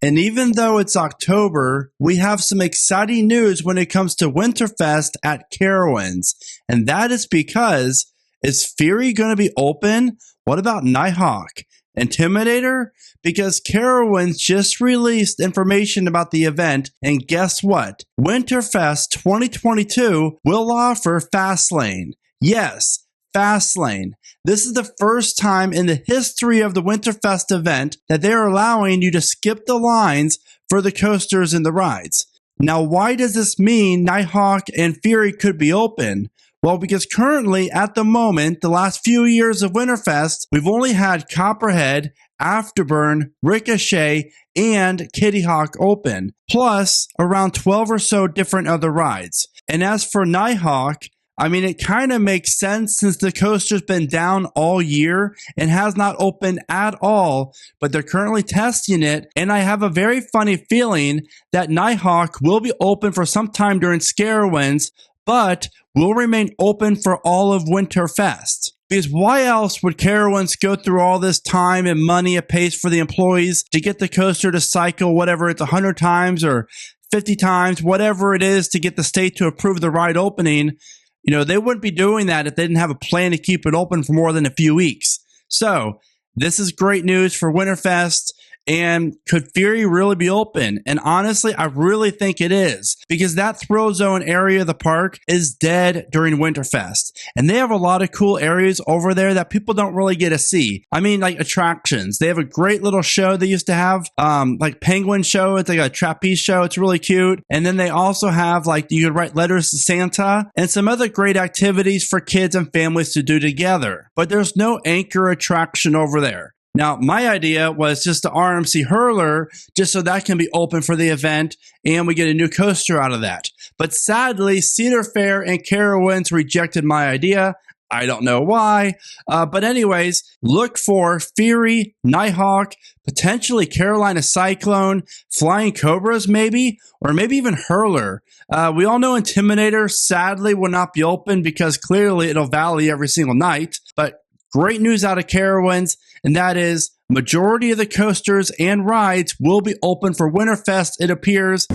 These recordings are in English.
And even though it's October, we have some exciting news when it comes to Winterfest at Carowinds. And that is because, is Fury going to be open? What about Nighthawk? Intimidator? Because Carowinds just released information about the event, and guess what? Winterfest 2022 will offer Fastlane. Yes, Fastlane. This is the first time in the history of the Winterfest event that they're allowing you to skip the lines for the coasters and the rides. Now, why does this mean Nighthawk and Fury could be open? Well, because currently, at the moment, the last few years of Winterfest, we've only had Copperhead, Afterburn, Ricochet, and Kitty Hawk open, plus around 12 or so different other rides. And as for Nighthawk, I mean, it kind of makes sense since the coaster's been down all year and has not opened at all, but they're currently testing it, and I have a very funny feeling that Nighthawk will be open for some time during Carowinds, but will remain open for all of Winterfest. Because why else would Carowinds go through all this time and money it pays for the employees to get the coaster to cycle, whatever it's 100 times or 50 times, whatever it is, to get the state to approve the ride opening? You know, they wouldn't be doing that if they didn't have a plan to keep it open for more than a few weeks. So this is great news for Winterfest. And could Fury really be open? And honestly, I really think it is, because that thrill zone area of the park is dead during Winterfest. And they have a lot of cool areas over there that people don't really get to see. I mean, like attractions. They have a great little show they used to have, like Penguin Show. It's like a trapeze show. It's really cute. And then they also have, like, you could write letters to Santa and some other great activities for kids and families to do together. But there's no anchor attraction over there. Now, my idea was just the RMC Hurler, just so that can be open for the event, and we get a new coaster out of that. But sadly, Cedar Fair and Carowinds rejected my idea. I don't know why. But anyways, look for Fury, Nighthawk, potentially Carolina Cyclone, Flying Cobras maybe, or maybe even Hurler. We all know Intimidator sadly will not be open because clearly it'll valley every single night. But great news out of Carowinds, and that is majority of the coasters and rides will be open for Winterfest, it appears.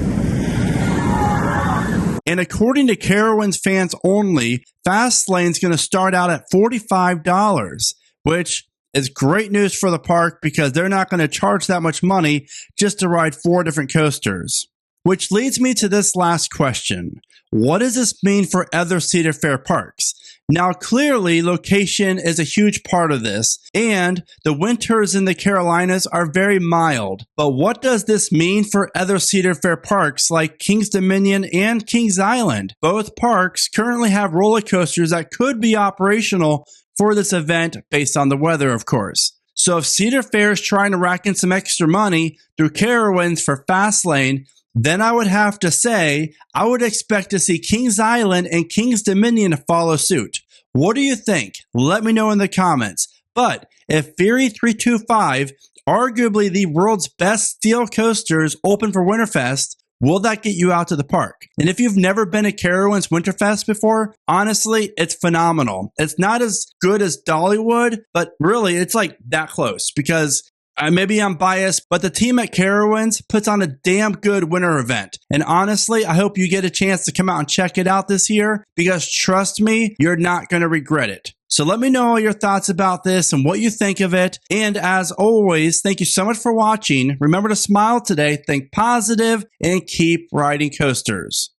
And according to Carowinds fans only, Fastlane's going to start out at $45, which is great news for the park because they're not going to charge that much money just to ride 4 different coasters. Which leads me to this last question. What does this mean for other Cedar Fair parks? Now, clearly, location is a huge part of this, and the winters in the Carolinas are very mild. But what does this mean for other Cedar Fair parks like Kings Dominion and Kings Island? Both parks currently have roller coasters that could be operational for this event based on the weather, of course. So if Cedar Fair is trying to rack in some extra money through Carowinds for Fastlane, then I would have to say, I would expect to see Kings Island and Kings Dominion follow suit. What do you think? Let me know in the comments. But if Fury 325, arguably the world's best steel coasters, open for Winterfest, will that get you out to the park? And if you've never been to Carowinds Winterfest before, honestly, it's phenomenal. It's not as good as Dollywood, but really, it's like that close because maybe I'm biased, but the team at Carowinds puts on a damn good winter event. And honestly, I hope you get a chance to come out and check it out this year because trust me, you're not going to regret it. So let me know all your thoughts about this and what you think of it. And as always, thank you so much for watching. Remember to smile today, think positive, and keep riding coasters.